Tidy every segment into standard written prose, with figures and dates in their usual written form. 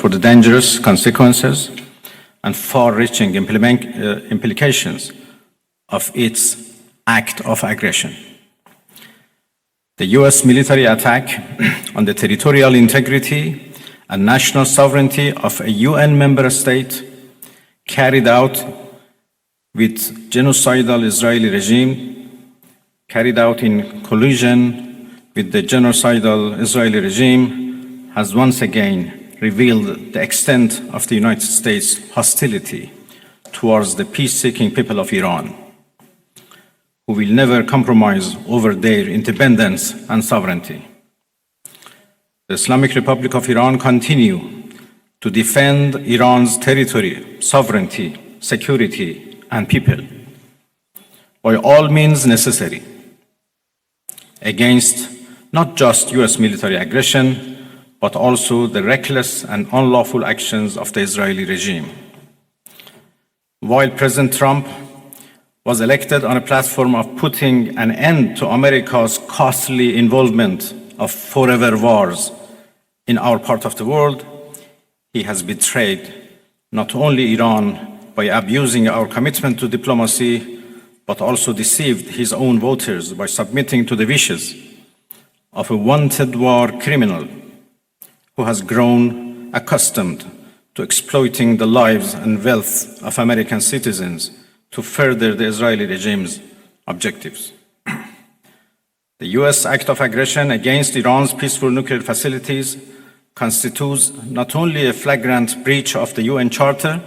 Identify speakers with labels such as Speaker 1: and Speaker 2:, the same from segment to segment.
Speaker 1: for the dangerous consequences and far-reaching implications of its act of aggression. The US military attack on the territorial integrity and national sovereignty of a UN member state carried out with genocidal Israeli regime, carried out in collusion with the genocidal Israeli regime, has once again revealed the extent of the United States' hostility towards the peace-seeking people of Iran, who will never compromise over their independence and sovereignty. The Islamic Republic of Iran continues to defend Iran's territory, sovereignty, security, and people by all means necessary against not just US military aggression, but also the reckless and unlawful actions of the Israeli regime. While President Trump was elected on a platform of putting an end to America's costly involvement of forever wars in our part of the world, he has betrayed not only Iran by abusing our commitment to diplomacy, but also deceived his own voters by submitting to the wishes of a wanted war criminal who has grown accustomed to exploiting the lives and wealth of American citizens to further the Israeli regime's objectives. The US act of aggression against Iran's peaceful nuclear facilities constitutes not only a flagrant breach of the UN Charter,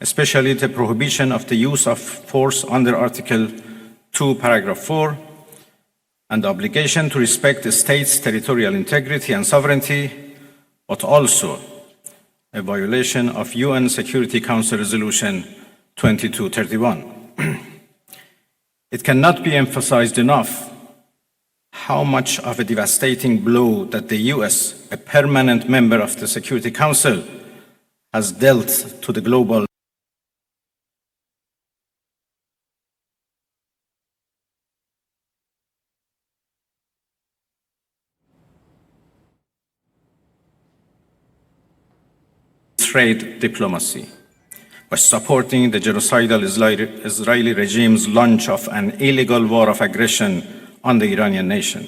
Speaker 1: especially the prohibition of the use of force under Article 2, Paragraph 4, and the obligation to respect the state's territorial integrity and sovereignty, but also a violation of UN Security Council Resolution 2231. It cannot be emphasized enough how much of a devastating blow that the US, a permanent member of the Security Council, has dealt to the global trade diplomacy by supporting the genocidal Israeli regime's launch of an illegal war of aggression on the Iranian nation.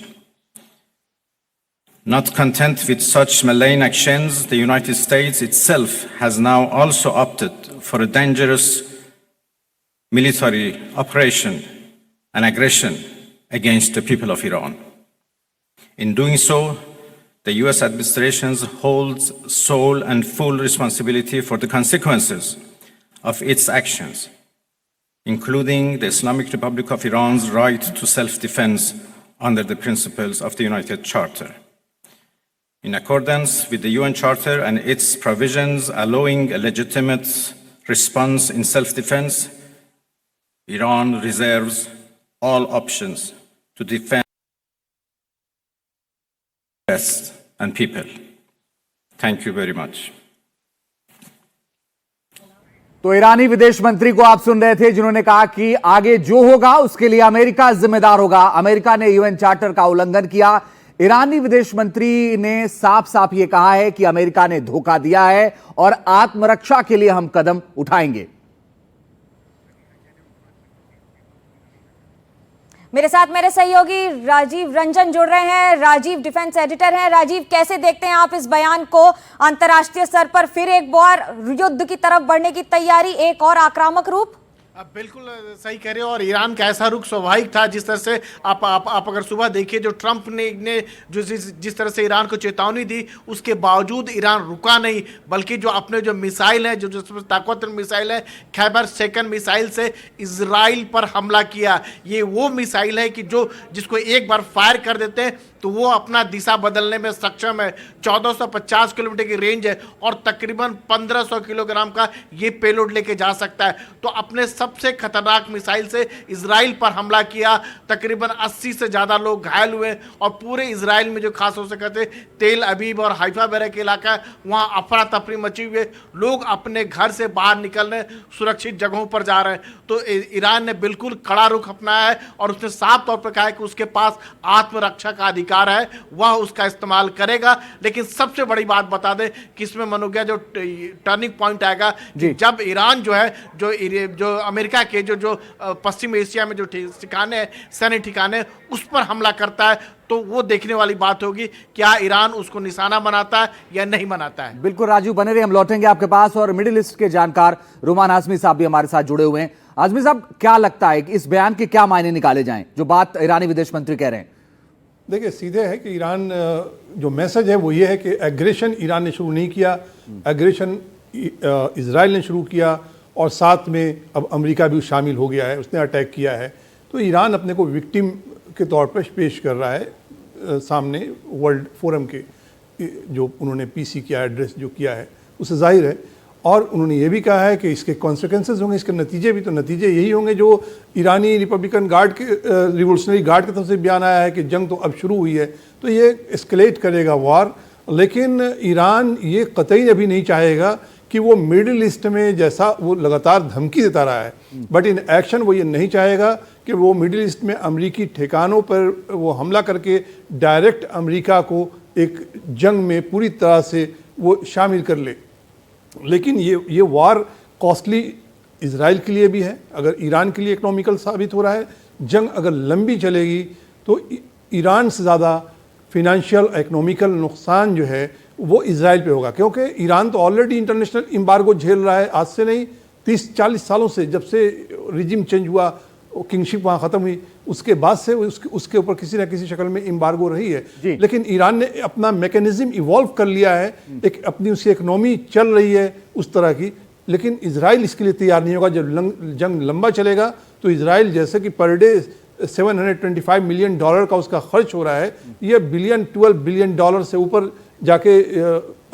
Speaker 1: Not content with such malign actions, the United States itself has now also opted for a dangerous military operation and aggression against the people of Iran. In doing so, the US administration holds sole and full responsibility for the consequences of its actions, including the Islamic Republic of Iran's right to self-defense under the principles of the United Charter. In accordance with the UN Charter and its provisions allowing a legitimate response in self-defense, Iran reserves all options to defend and people. Thank you very much.
Speaker 2: तो ईरानी विदेश मंत्री को आप सुन रहे थे, जिन्होंने कहा कि आगे जो होगा उसके लिए अमेरिका जिम्मेदार होगा। अमेरिका ने यूएन चार्टर का उल्लंघन किया। ईरानी विदेश मंत्री ने साफ साफ यह कहा है कि अमेरिका ने धोखा दिया है और आत्मरक्षा के लिए हम कदम उठाएंगे।
Speaker 3: मेरे साथ मेरे सहयोगी राजीव रंजन जुड़ रहे हैं। राजीव डिफेंस एडिटर हैं। राजीव, कैसे देखते हैं आप इस बयान को? अंतर्राष्ट्रीय स्तर पर फिर एक बार युद्ध की तरफ बढ़ने की तैयारी, एक और आक्रामक रूप?
Speaker 4: आप बिल्कुल सही कह रहे हो। और ईरान का ऐसा रुख स्वाभाविक था। जिस तरह से आप अगर सुबह देखिए, जो ट्रंप ने जो जिस तरह से ईरान को चेतावनी दी, उसके बावजूद ईरान रुका नहीं, बल्कि जो अपने जो मिसाइल है, जो ताकतवर मिसाइल है, खैबर सेकंड मिसाइल से इजराइल पर हमला किया। ये वो मिसाइल है कि जिसको एक बार फायर कर देते हैं तो वो अपना दिशा बदलने में सक्षम है। 1450 किलोमीटर की रेंज है और तकरीबन 1500 किलोग्राम का ये पेलोड लेके जा सकता है। तो अपने सबसे खतरनाक मिसाइल से इजराइल पर हमला किया। तकरीबन 80 से ज़्यादा लोग घायल हुए और पूरे इजराइल में जो खास हो सकते तेल अबीब और हाइफा वगैरह के इलाका है, वहाँ अफरा तफरी मची हुई है। लोग अपने घर से बाहर निकलने सुरक्षित जगहों पर जा रहे हैं। तो ईरान ने बिल्कुल कड़ा रुख अपनाया है और उसने साफ तौर पर कहा है कि उसके पास आत्मरक्षा का अधिकार है, वह उसका इस्तेमाल करेगा। लेकिन सबसे बड़ी बात बता दें कि इसमें मनोज्ञा जो टर्निंग पॉइंट आएगा कि जब ईरान जो है जो अमेरिका के जो पश्चिम एशिया में जो ठिकाने हैं, सैन्य ठिकाने, उस पर हमला करता है, तो वो देखने वाली बात होगी क्या ईरान उसको निशाना बनाता है या नहीं बनाता है।
Speaker 2: बिल्कुल राजू, बने रहे, हम लौटेंगे आपके पास। और मिडिल ईस्ट के जानकार रुमान आजमी साहब भी हमारे साथ जुड़े हुए हैं। आजमी साहब, क्या लगता है कि इस बयान के क्या मायने निकाले जाएं जो बात ईरानी विदेश मंत्री कह रहे हैं?
Speaker 5: देखिए, सीधे है कि ईरान जो मैसेज है वो ये है कि एग्रेशन ईरान ने शुरू नहीं किया, एग्रेशन इजराइल ने शुरू किया और साथ में अब अमेरिका भी शामिल हो गया है, उसने अटैक किया है। तो ईरान अपने को विक्टिम के तौर पर पेश कर रहा है सामने वर्ल्ड फोरम के, जो उन्होंने पीसी किया, एड्रेस जो किया है उससे जाहिर है। और उन्होंने ये भी कहा है कि इसके कॉन्सिक्वेंसेस होंगे, इसके नतीजे भी, तो नतीजे यही होंगे जो ईरानी रिपब्लिकन गार्ड के रिवोल्यूशनरी गार्ड की तरफ से बयान आया है कि जंग तो अब शुरू हुई है, तो ये एस्केलेट करेगा वॉर। लेकिन ईरान ये कतई अभी नहीं चाहेगा कि वो मिडिल ईस्ट में जैसा वो लगातार धमकी देता रहा है, बट इन एक्शन वो ये नहीं चाहेगा कि वो मिडिल ईस्ट में अमेरिकी ठिकानों पर वो हमला करके डायरेक्ट अमेरिका को एक जंग में पूरी तरह से वो शामिल कर ले। लेकिन ये वॉर कॉस्टली इजराइल के लिए भी है, अगर ईरान के लिए इकोनॉमिकल साबित हो रहा है। जंग अगर लंबी चलेगी तो ईरान से ज़्यादा फिनेंशियल इकोनॉमिकल नुकसान जो है वो इजराइल पे होगा, क्योंकि ईरान तो ऑलरेडी इंटरनेशनल एम्बार्गो झेल रहा है, आज से नहीं 30-40 सालों से, जब से रिजिम चेंज हुआ, किंगशिप वहाँ ख़त्म हुई, उसके बाद से उसके ऊपर किसी न किसी शक्ल में एम्बार्गो रही है। लेकिन ईरान ने अपना मैकेनिज्म इवॉल्व कर लिया है, एक अपनी उसकी इकनॉमी चल रही है उस तरह की। लेकिन इजराइल इसके लिए तैयार नहीं होगा। जब जंग लंबा चलेगा तो इजराइल जैसे कि पर डे $725 मिलियन का उसका खर्च हो रहा है, ये $12 बिलियन से ऊपर जाके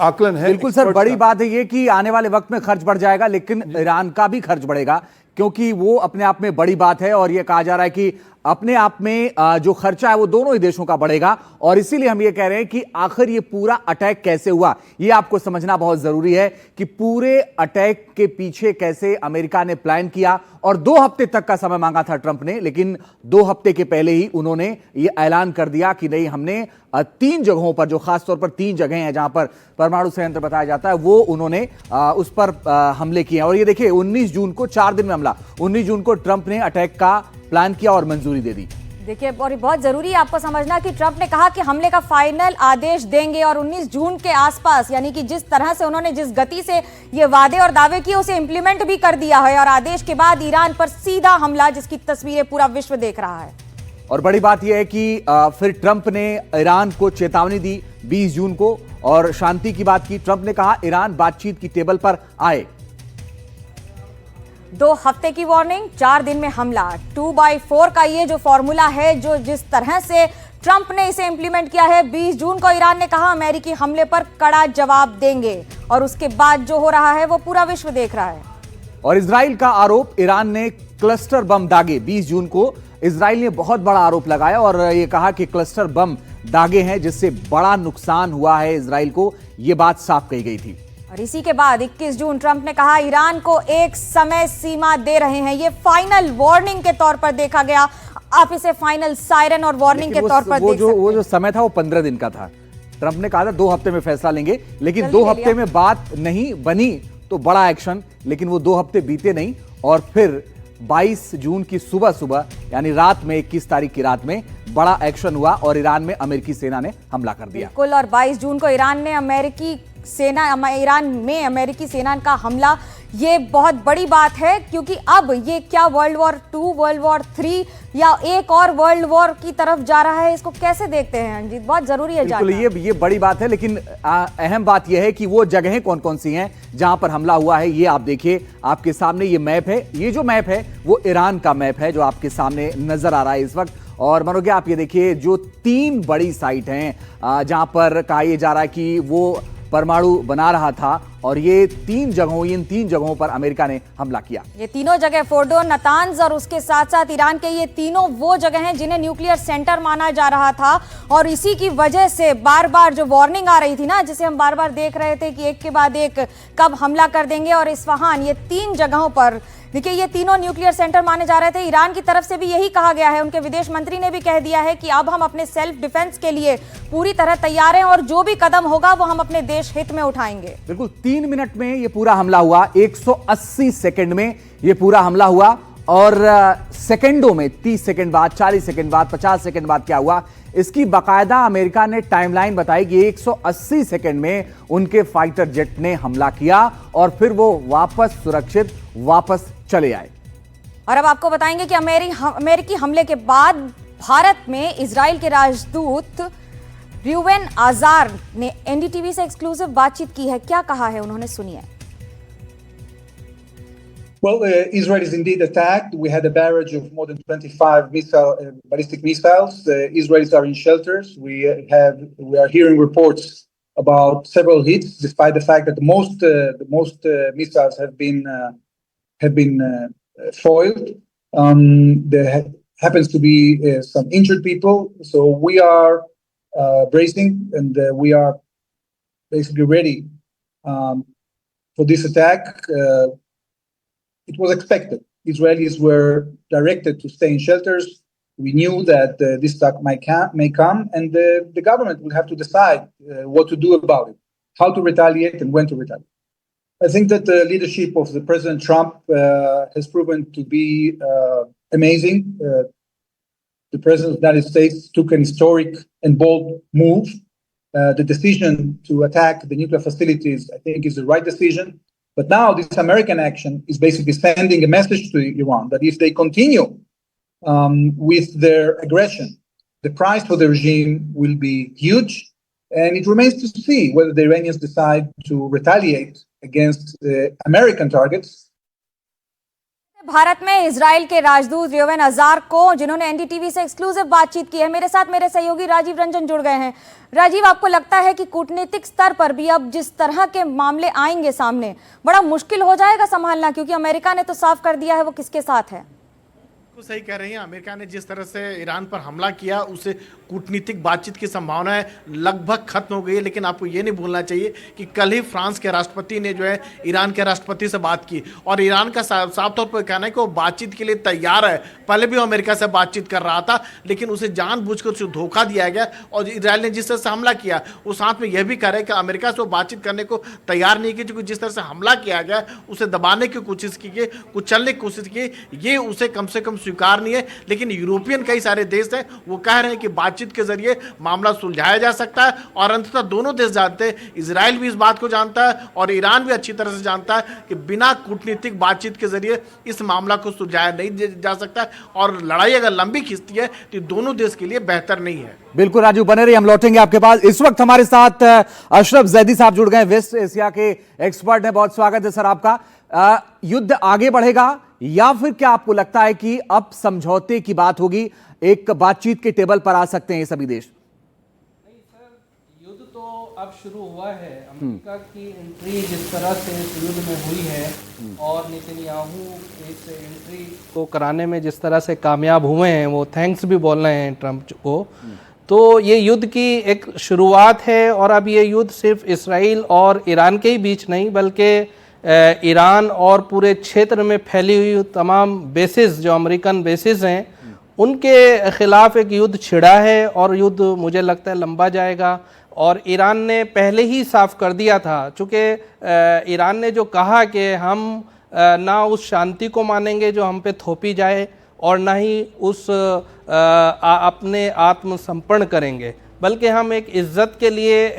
Speaker 5: आकलन है।
Speaker 2: बिल्कुल सर, बड़ी बात है ये कि आने वाले वक्त में खर्च बढ़ जाएगा, लेकिन ईरान का भी खर्च बढ़ेगा, क्योंकि वो अपने आप में बड़ी बात है। और ये कहा जा रहा है कि अपने आप में जो खर्चा है वो दोनों ही देशों का बढ़ेगा। और इसीलिए हम ये कह रहे हैं कि आखिर ये पूरा अटैक कैसे हुआ, ये आपको समझना बहुत जरूरी है कि पूरे अटैक के पीछे कैसे अमेरिका ने प्लान किया। और 2 हफ्ते तक का समय मांगा था ट्रंप ने, लेकिन 2 हफ्ते के पहले ही उन्होंने ये ऐलान कर दिया कि नहीं, हमने 3 जगहों पर, जो खासतौर पर 3 जगह हैं जहां पर परमाणु संयंत्र बताया जाता है, वो उन्होंने उस पर हमले किए। और ये देखिए, 19 जून को, 4 दिन में हमला, 19 जून को ट्रंप ने अटैक का प्लान किया और मंजूरी दे दी।
Speaker 3: देखिए, और बहुत जरूरी है आपको समझना कि ट्रंप ने कहा कि हमले का फाइनल आदेश देंगे, और 19 जून के आसपास, यानी कि जिस तरह से उन्होंने जिस गति से ये वादे और दावे किए उसे इंप्लीमेंट भी कर दिया है। और आदेश के बाद ईरान पर सीधा हमला, जिसकी तस्वीरें पूरा विश्व देख रहा है।
Speaker 2: और बड़ी बात यह है कि फिर ट्रंप ने ईरान को चेतावनी दी 20 जून को और शांति की बात की। ट्रंप ने कहा ईरान बातचीत की टेबल पर आए।
Speaker 3: 2 हफ्ते की वार्निंग, 4 दिन में हमला, 2x4 का ये जो फॉर्मूला है, जो जिस तरह से ट्रंप ने इसे इंप्लीमेंट किया है। 20 जून को ईरान ने कहा अमेरिकी हमले पर कड़ा जवाब देंगे, और उसके बाद जो हो रहा है वो पूरा विश्व देख रहा है।
Speaker 2: और इजराइल का आरोप, ईरान ने क्लस्टर बम दागे। 20 जून को इजराइल ने बहुत बड़ा आरोप लगाया और ये कहा कि क्लस्टर बम दागे हैं, जिससे बड़ा नुकसान हुआ है इजराइल को, ये बात साफ कही गई थी।
Speaker 3: और इसी के बाद 21 जून ट्रंप ने कहा ईरान को एक समय सीमा दे रहे हैं। ये फाइनल वार्निंग के तौर पर देखा गया, आप इसे फाइनल सायरन और वार्निंग के तौर पर देख सकते हैं।
Speaker 2: वो जो समय था वो 15 दिन का था। ट्रंप ने कहा था 2 हफ्ते में फैसला लेंगे, लेकिन 2 हफ्ते में बात नहीं बनी तो बड़ा एक्शन। लेकिन वो 2 हफ्ते बीते नहीं, और फिर 22 जून की सुबह यानी रात में, 21 तारीख की रात में बड़ा एक्शन हुआ और ईरान में अमेरिकी सेना ने हमला कर दिया।
Speaker 3: बिल्कुल, और 22 जून को ईरान में अमेरिकी सेना का हमला, ये बहुत बड़ी बात है, क्योंकि अब ये क्या वर्ल्ड वॉर 2, वर्ल्ड वॉर 3 या एक और वर्ल्ड वॉर की तरफ जा रहा है, इसको कैसे देखते हैं अंजीत? बहुत जरूरी है जानना।
Speaker 2: ये बड़ी बात है, लेकिन अहम बात यह है कि वो जगहें कौन कौन सी हैं जहां पर हमला हुआ है। ये आप देखिए, आपके सामने ये मैप है। ये जो मैप है वो ईरान का मैप है, जो आपके सामने नजर आ रहा है इस वक्त। और मनोज्ञा, आप ये देखिए, जो 3 बड़ी साइट हैं जहां पर कहा यह जा रहा है कि वो परमाणु बना रहा था, और ये इन तीन जगहों पर अमेरिका ने हमला किया।
Speaker 3: ये तीनों जगह फोर्डो, नतान्ज और उसके साथ साथ ईरान के ये तीनों वो जगह हैं जिन्हें न्यूक्लियर सेंटर माना जा रहा था। और इसी की वजह से बार बार जो वार्निंग आ रही थी ना, जिसे हम बार बार देख रहे थे कि एक के बाद एक कब हमला कर देंगे, और इस्फहान, ये तीन जगहों पर देखिए ये तीनों न्यूक्लियर सेंटर माने जा रहे थे। ईरान की तरफ से भी यही कहा गया है, उनके विदेश मंत्री ने भी कह दिया है कि अब हम अपने सेल्फ डिफेंस के लिए पूरी तरह तैयार हैं और जो भी कदम होगा वो हम अपने देश हित में उठाएंगे।
Speaker 2: बिल्कुल 3 मिनट में ये पूरा हमला हुआ, 180 सेकंड में ये पूरा हमला हुआ, और सेकंडों में 30 सेकंड बाद, 40 सेकंड बाद, 50 सेकंड बाद क्या हुआ, इसकी बाकायदा अमेरिका ने टाइमलाइन बताई कि 180 सेकंड में उनके फाइटर जेट ने हमला किया और फिर वो वापस सुरक्षित वापस चले आए।
Speaker 3: और अब आपको बताएंगे कि अमेरिकी हमले के बाद भारत में इजराइल के राजदूत र्यूवेन आजार ने एनडीटीवी से एक्सक्लूसिव बातचीत की है। क्या कहा है उन्होंने, सुनिए।
Speaker 6: Well, Israel is indeed attacked. We had a barrage of more than 25 ballistic missiles. Israelis are in shelters. We are hearing reports about several hits, despite the fact that the most missiles have been foiled. There happens to be some injured people, so we are bracing and we are basically ready for this attack. It was expected. Israelis were directed to stay in shelters. We knew that this attack may come, and the government will have to decide what to do about it, how to retaliate, and when to retaliate. I think that the leadership of the President Trump has proven to be amazing. The President of the United States took an historic and bold move. The decision to attack the nuclear facilities, I think, is the right decision. But now this American action is basically sending a message to Iran that if they continue with their aggression, the price for the regime will be huge. And it remains to see whether the Iranians decide to retaliate against American targets.
Speaker 3: Bharat में Israel के राजदूत र्यूवेन आजार को, जिन्होंने NDTV से exclusive बातचीत की है, मेरे साथ मेरे सहयोगी राजीव रंजन जुड़ गए हैं। राजीव, आपको लगता है कि कूटनीतिक स्तर पर भी अब जिस तरह के मामले आएंगे सामने, बड़ा मुश्किल हो जाएगा संभालना, क्योंकि अमेरिका ने तो साफ कर दिया है वो किसके साथ है?
Speaker 4: सही कह रही हैं, अमेरिका ने जिस तरह से ईरान पर हमला किया उससे कूटनीतिक बातचीत की संभावनाएं लगभग खत्म हो गई है। लेकिन आपको ये नहीं भूलना चाहिए कि कल ही फ्रांस के राष्ट्रपति ने जो है ईरान के राष्ट्रपति से बात की और ईरान का साफ तौर पर कहना है कि वो बातचीत के लिए तैयार है। पहले भी वो अमेरिका से बातचीत कर रहा था, लेकिन उसे जानबूझकर उसे धोखा दिया गया और इजराइल ने जिस तरह से हमला किया वो साथ में यह भी कह रहे कि अमेरिका से वो बातचीत करने को तैयार नहीं की, क्योंकि जिस तरह से हमला किया गया उसे दबाने की कोशिश की गई, कुचलने की कोशिश की, ये उसे कम से कम स्वीकार नहीं है। लेकिन यूरोपियन कई सारे देश हैं वो कह रहे हैं कि बातचीत के जरिए मामला सुलझाया जा सकता है और अंततः दोनों देश जानते हैं, इजराइल भी इस बात को जानता है और ईरान भी अच्छी तरह से जानता है कि बिना कूटनीतिक बातचीत के जरिए इस मामला को सुलझाया नहीं जा सकता और लड़ाई अगर लंबी खिंचती है तो दोनों देश के लिए बेहतर नहीं है।
Speaker 2: बिल्कुल राजू, बने रहिए, हम लौटेंगे आपके पास। इस वक्त हमारे साथ अशरफ जैदी साहब जुड़ गए, वेस्ट एशिया के एक्सपर्ट हैं। बहुत स्वागत है सर आपका। युद्ध आगे बढ़ेगा या फिर क्या आपको लगता है कि अब समझौते की बात होगी, एक बातचीत के टेबल पर आ सकते हैं ये सभी देश?
Speaker 7: नहीं सर, युद्ध तो अब शुरू हुआ है। अमेरिका की एंट्री जिस तरह से इस युद्ध में हुई है और नेतन्याहू इस एंट्री को कराने में जिस तरह से कामयाब हुए हैं, वो थैंक्स भी बोल रहे हैं ट्रंप को, तो ये युद्ध की एक शुरुआत है। और अब ये युद्ध सिर्फ इसराइल और ईरान के ही बीच नहीं, बल्कि ईरान और पूरे क्षेत्र में फैली हुई तमाम बेसिस जो अमेरिकन बेसिस हैं उनके खिलाफ एक युद्ध छिड़ा है और युद्ध मुझे लगता है लंबा जाएगा। और ईरान ने पहले ही साफ कर दिया था, चूँकि ईरान ने जो कहा कि हम ना उस शांति को मानेंगे जो हम पे थोपी जाए और ना ही उस अपने आत्मसमर्पण करेंगे, बल्कि हम एक इज़्ज़त के लिए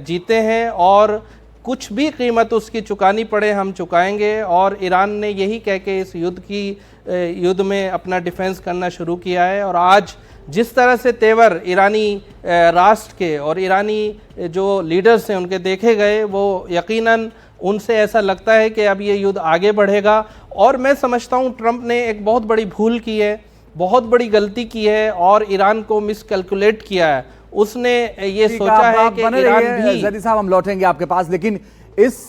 Speaker 7: जीते हैं और कुछ भी कीमत उसकी चुकानी पड़े हम चुकाएंगे। और ईरान ने यही कह के इस युद्ध में अपना डिफेंस करना शुरू किया है। और आज जिस तरह से तेवर ईरानी राष्ट्र के और ईरानी जो लीडर्स हैं उनके देखे गए, वो यकीनन उनसे ऐसा लगता है कि अब ये युद्ध आगे बढ़ेगा। और मैं समझता हूँ ट्रंप ने एक बहुत बड़ी भूल की है, बहुत बड़ी गलती की है और ईरान को मिसकैलकुलेट किया है। उसने ये सोचा है कि ईरान भी,
Speaker 2: जैदी साहब हम लौटेंगे आपके पास, लेकिन इस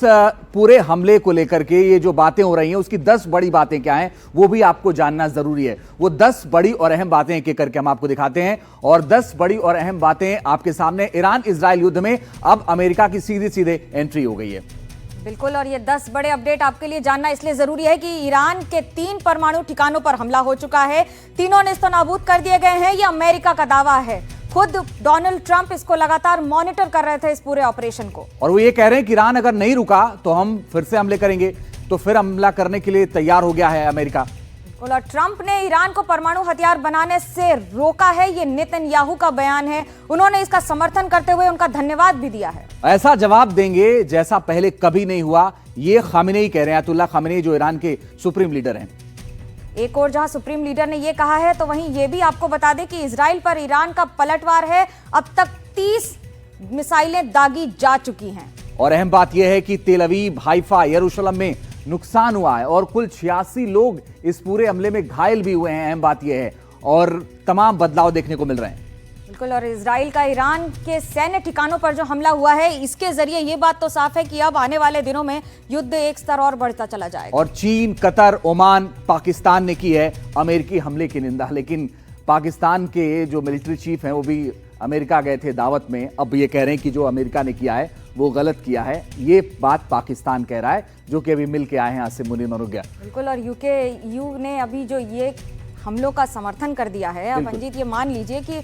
Speaker 2: पूरे हमले को लेकर के ये जो बातें हो रही हैं उसकी 10 बड़ी बातें क्या हैं वो भी आपको जानना जरूरी है। वो 10 बड़ी और अहम बातें एक एक करके हम आपको दिखाते हैं और 10 बड़ी और अहम बातें आपके सामने। ईरान इजराइल युद्ध में अब अमेरिका की सीधे सीधे एंट्री हो गई है।
Speaker 3: बिल्कुल, और ये 10 बड़े अपडेट आपके लिए जानना इसलिए जरूरी है कि ईरान के 3 परमाणु ठिकानों पर हमला हो चुका है, तीनों नेस्तनाबूद कर दिए गए हैं। ये अमेरिका का दावा है। खुद डोनाल्ड ट्रंप इसको लगातार मॉनिटर कर रहे थे, इस पूरे ऑपरेशन को, और
Speaker 2: वो ये कह रहे हैं कि ईरान अगर नहीं रुका तो हम फिर से हमले करेंगे। तो फिर हमला करने के लिए तैयार हो गया है अमेरिका।
Speaker 3: और ट्रंप ने ईरान को परमाणु हथियार बनाने से रोका है, ये नेतन्याहू का बयान है। उन्होंने इसका समर्थन करते हुए उनका धन्यवाद भी दिया है।
Speaker 2: ऐसा जवाब देंगे जैसा पहले कभी नहीं हुआ, ये खामेनेई कह रहे हैं, अयतुल्लाह खामेनेई जो ईरान के सुप्रीम लीडर हैं।
Speaker 3: एक और जहां सुप्रीम लीडर ने यह कहा है तो वहीं यह भी आपको बता दें कि इजराइल पर ईरान का पलटवार है। अब तक 30 मिसाइलें दागी जा चुकी हैं।
Speaker 2: और अहम बात यह है कि तेल अवीव, हाइफा, यरूशलेम में नुकसान हुआ है और कुल 86 लोग इस पूरे हमले में घायल भी हुए हैं। अहम बात यह है और तमाम बदलाव देखने को मिल रहे हैं।
Speaker 3: बिल्कुल, और इजराइल का ईरान के सैन्य ठिकानों पर जो हमला हुआ है इसके जरिए ये बात तो साफ है कि अब आने वाले दिनों में युद्ध एक स्तर और बढ़ता चला जाएगा।
Speaker 2: और चीन, कतर, ओमान, पाकिस्तान ने की है अमेरिकी हमले की निंदा, लेकिन पाकिस्तान के जो मिलिट्री चीफ हैं वो भी अमेरिका गए थे दावत में। अब ये कह रहे हैं कि जो अमेरिका ने किया है वो गलत किया है। ये बात पाकिस्तान कह रहा है, जो कि अभी मिल के आए हैं आसिम मुनीर और गया।
Speaker 3: बिल्कुल, और यू ने अभी जो ये हमलों का समर्थन कर दिया है। अब अंजीत ये मान लीजिए कि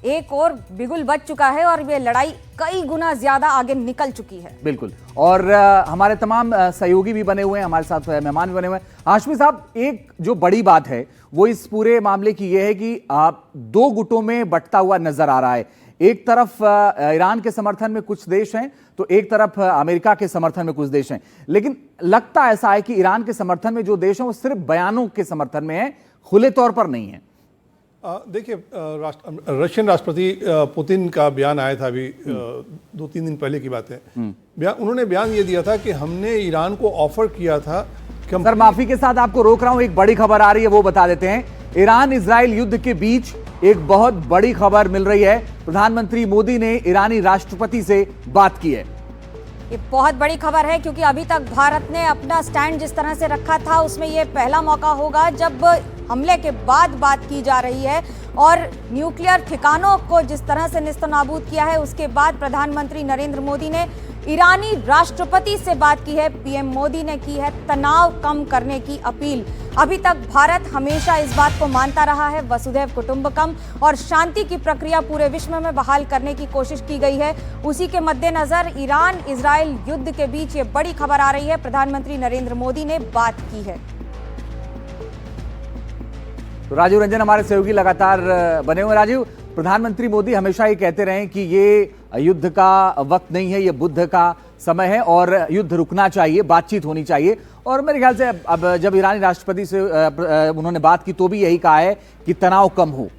Speaker 3: एक और बिगुल बच चुका है और ये लड़ाई कई गुना ज्यादा आगे निकल चुकी है। बिल्कुल,
Speaker 2: और हमारे तमाम सहयोगी भी बने हुए हैं, हमारे साथ मेहमान भी बने हुए हैं। हाशमी साहब, एक जो बड़ी बात है वो इस पूरे मामले की यह है कि आप 2 गुटों में बंटता हुआ नजर आ रहा है। एक तरफ ईरान के समर्थन में कुछ देश हैं तो एक तरफ अमेरिका के समर्थन में कुछ देश हैं, लेकिन लगता ऐसा है कि ईरान के समर्थन में जो देश हैं वो सिर्फ बयानों के समर्थन में है, खुले तौर पर नहीं है।
Speaker 5: देखिए, रशियन राष्ट्रपति पुतिन का बयान आया था अभी 2-3 दिन पहले की बात है। उन्होंने बयान ये दिया था कि हमने ईरान को ऑफर किया था कि हम...
Speaker 2: सर माफी के साथ आपको रोक रहा हूं, एक बड़ी खबर आ रही है वो बता देते हैं। ईरान इजराइल युद्ध के बीच एक बहुत बड़ी खबर मिल रही है। प्रधानमंत्री मोदी ने ईरानी राष्ट्रपति से बात की है।
Speaker 3: ये बहुत बड़ी खबर है क्योंकि अभी तक भारत ने अपना स्टैंड जिस तरह से रखा था उसमें ये पहला मौका होगा जब हमले के बाद बात की जा रही है। और न्यूक्लियर ठिकानों को जिस तरह से नेस्तनाबूद किया है उसके बाद प्रधानमंत्री नरेंद्र मोदी ने ईरानी राष्ट्रपति से बात की है। पीएम मोदी ने की है तनाव कम करने की अपील। अभी तक भारत हमेशा इस बात को मानता रहा है वसुधैव कुटुंबकम और शांति की प्रक्रिया पूरे विश्व में बहाल करने की कोशिश की गई है। उसी के मद्देनजर ईरान इजराइल युद्ध के बीच ये बड़ी खबर आ रही है। प्रधानमंत्री नरेंद्र मोदी ने बात की है।
Speaker 2: तो राजीव रंजन हमारे सहयोगी लगातार बने हुए। राजीव, प्रधानमंत्री मोदी हमेशा ये कहते रहे कि ये युद्ध का वक्त नहीं है, ये बुद्ध का समय है और युद्ध रुकना चाहिए, बातचीत होनी चाहिए। और मेरे ख्याल से अब जब ईरानी राष्ट्रपति से उन्होंने बात की तो भी यही कहा है कि तनाव कम हो।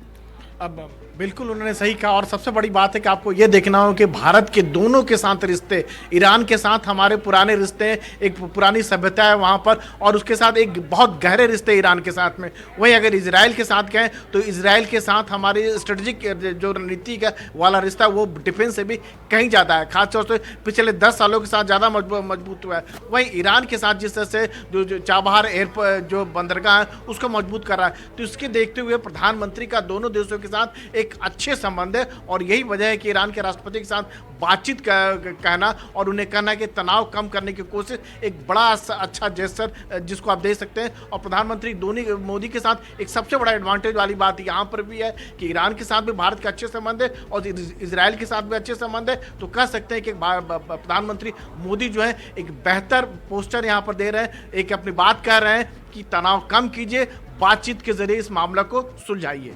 Speaker 4: अब बिल्कुल उन्होंने सही कहा और सबसे बड़ी बात है कि आपको ये देखना हो कि भारत के दोनों के साथ रिश्ते, ईरान के साथ हमारे पुराने रिश्ते, एक पुरानी सभ्यता है वहाँ पर और उसके साथ एक बहुत गहरे रिश्ते ईरान के साथ में। वहीं अगर इजराइल के साथ कहें तो इजराइल के साथ हमारी स्ट्रेटजिक जो रणनीति का वाला रिश्ता वो डिफेंस से भी कहीं ज़्यादा है, खासतौर से पिछले 10 सालों के साथ ज़्यादा मजबूत हुआ है। वहीं ईरान के साथ जिस तरह से जो चाबहार एयरपोर्ट जो बंदरगाह है उसको मजबूत कर रहा है, तो इसके देखते हुए प्रधानमंत्री का दोनों देशों के साथ एक अच्छे संबंध है। और यही वजह है कि ईरान के राष्ट्रपति के साथ बातचीत कहना और उन्हें कहना कि तनाव कम करने की कोशिश एक बड़ा अच्छा जेस्चर जिसको आप दे सकते हैं। और प्रधानमंत्री मोदी के साथ एक सबसे बड़ा एडवांटेज वाली बात यहाँ पर भी है कि ईरान के साथ भी भारत के अच्छे संबंध है और इजराइल के साथ भी अच्छे संबंध है। तो कह सकते हैं कि प्रधानमंत्री मोदी जो है एक बेहतर पोस्टर यहाँ पर दे रहे हैं, एक अपनी बात कह रहे हैं कि तनाव कम कीजिए, बातचीत के जरिए इस मामला को सुलझाइए।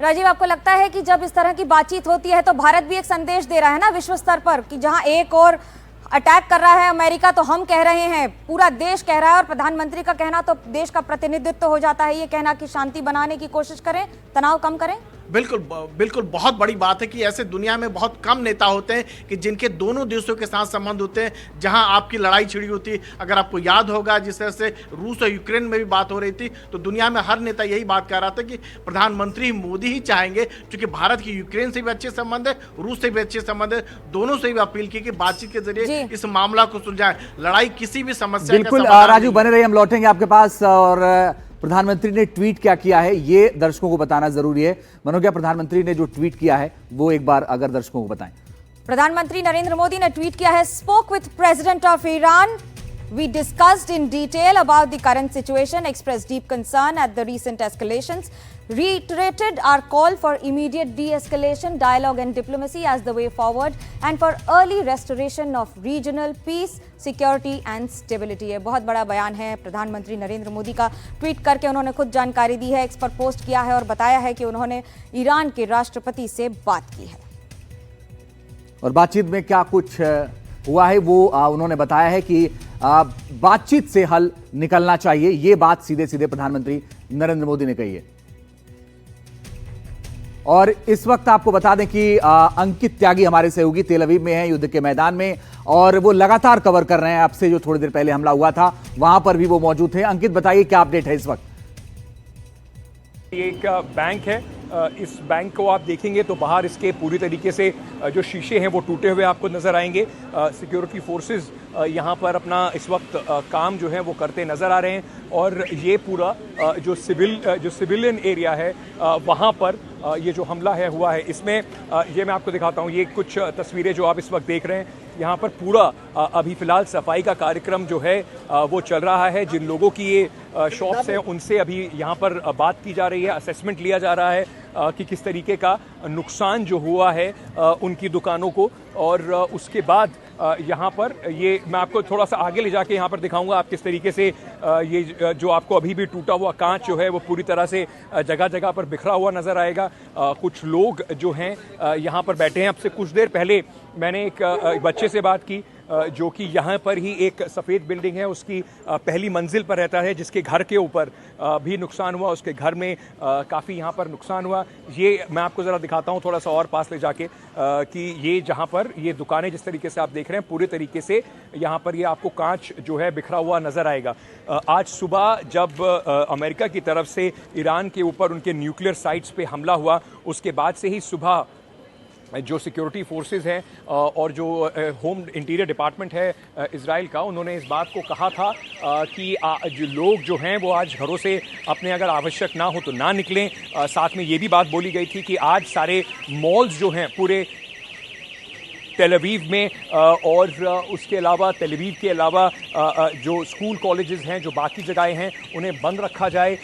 Speaker 3: राजीव, आपको लगता है कि जब इस तरह की बातचीत होती है तो भारत भी एक संदेश दे रहा है ना विश्व स्तर पर कि जहां एक और अटैक कर रहा है अमेरिका तो हम कह रहे हैं, पूरा देश कह रहा है और प्रधानमंत्री का कहना तो देश का प्रतिनिधित्व हो जाता है, ये कहना कि शांति बनाने की कोशिश करें, तनाव कम करें।
Speaker 4: बिल्कुल बिल्कुल बहुत बड़ी बात है कि ऐसे दुनिया में बहुत कम नेता होते हैं कि जिनके दोनों देशों के साथ संबंध होते हैं, जहां आपकी लड़ाई छिड़ी होती है। अगर आपको याद होगा जिस तरह से रूस और यूक्रेन में भी बात हो रही थी, तो दुनिया में हर नेता यही बात कर रहा था कि प्रधानमंत्री मोदी ही चाहेंगे, क्योंकि भारत की यूक्रेन से भी अच्छे संबंध है, रूस से भी अच्छे संबंध है, दोनों से भी अपील की कि बातचीत के जरिए इस मामला को सुलझाएं। लड़ाई किसी भी समस्या
Speaker 2: बिल्कुल राजीव बने रहिए, हम लौटेंगे आपके पास। और प्रधानमंत्री ने ट्वीट क्या किया है ये दर्शकों को बताना जरूरी है। मनोज, प्रधानमंत्री ने जो ट्वीट किया है वो एक बार अगर दर्शकों को बताएं।
Speaker 3: प्रधानमंत्री नरेंद्र मोदी ने ट्वीट किया है, spoke with president of Iran, we discussed in detail about the current situation, expressed deep concern at the recent escalations, reiterated our call for immediate de-escalation, dialogue and diplomacy as the way forward and for early restoration of regional peace, security and stability। ये बहुत बड़ा बयान है प्रधानमंत्री नरेंद्र मोदी का। Tweet करके उन्होंने खुद जानकारी दी है, एक्स पर पोस्ट किया है और बताया है कि उन्होंने ईरान के राष्ट्रपति से बात की है।
Speaker 2: और बातचीत में क्या कुछ हुआ है वो उन्होंने बताया है कि बातचीत से हल निकलना चाहिए। ये बात सीधे सीधे प्रधानमंत्री नरेंद्र मोदी ने कही है। और इस वक्त आपको बता दें कि अंकित त्यागी हमारे सहयोगी तेल अवीव में हैं, युद्ध के मैदान में, और वो लगातार कवर कर रहे हैं। आपसे जो थोड़ी देर पहले हमला हुआ था वहां पर भी वो मौजूद थे। अंकित, बताइए क्या अपडेट है इस वक्त?
Speaker 8: ये एक बैंक है। इस बैंक को आप देखेंगे तो बाहर इसके पूरी तरीके से जो शीशे हैं वो टूटे हुए आपको नज़र आएंगे। सिक्योरिटी फोर्सेस यहाँ पर अपना इस वक्त काम जो है वो करते नज़र आ रहे हैं। और ये पूरा जो सिविलियन एरिया है वहाँ पर ये जो हमला है हुआ है, इसमें ये मैं आपको दिखाता हूँ। ये कुछ तस्वीरें जो आप इस वक्त देख रहे हैं, यहाँ पर पूरा अभी फ़िलहाल सफाई का कार्यक्रम जो है वो चल रहा है। जिन लोगों की ये शॉप्स हैं उनसे अभी यहाँ पर बात की जा रही है, असेसमेंट लिया जा रहा है कि किस तरीके का नुकसान जो हुआ है उनकी दुकानों को। और उसके बाद यहाँ पर ये मैं आपको थोड़ा सा आगे ले जाके यहाँ पर दिखाऊंगा आप किस तरीके से ये जो आपको अभी भी टूटा हुआ कांच जो है वो पूरी तरह से जगह जगह पर बिखरा हुआ नज़र आएगा। कुछ लोग जो हैं यहाँ पर बैठे हैं। अब से कुछ देर पहले मैंने एक बच्चे से बात की जो कि यहाँ पर ही एक सफ़ेद बिल्डिंग है उसकी पहली मंजिल पर रहता है, जिसके घर के ऊपर भी नुकसान हुआ। उसके घर में काफ़ी यहाँ पर नुकसान हुआ। ये मैं आपको ज़रा दिखाता हूँ थोड़ा सा और पास ले जाके कि ये जहाँ पर ये दुकानें जिस तरीके से आप देख रहे हैं पूरे तरीके से यहाँ पर ये आपको कांच जो है बिखरा हुआ नज़र आएगा। आज सुबह जब अमेरिका की तरफ से ईरान के ऊपर उनके न्यूक्लियर साइट्स पे हमला हुआ, उसके बाद से ही सुबह जो सिक्योरिटी फोर्सेस हैं और जो होम इंटीरियर डिपार्टमेंट है इजराइल का, उन्होंने इस बात को कहा था कि जो लोग जो हैं वो आज घरों से अपने अगर आवश्यक ना हो तो ना निकलें। साथ में ये भी बात बोली गई थी कि आज सारे मॉल्स जो हैं पूरे तेल अवीव में और उसके अलावा तेल अवीव के अलावा जो स्कूल कॉलेजेस हैं, जो बाकी जगहें हैं, उन्हें बंद रखा जाए।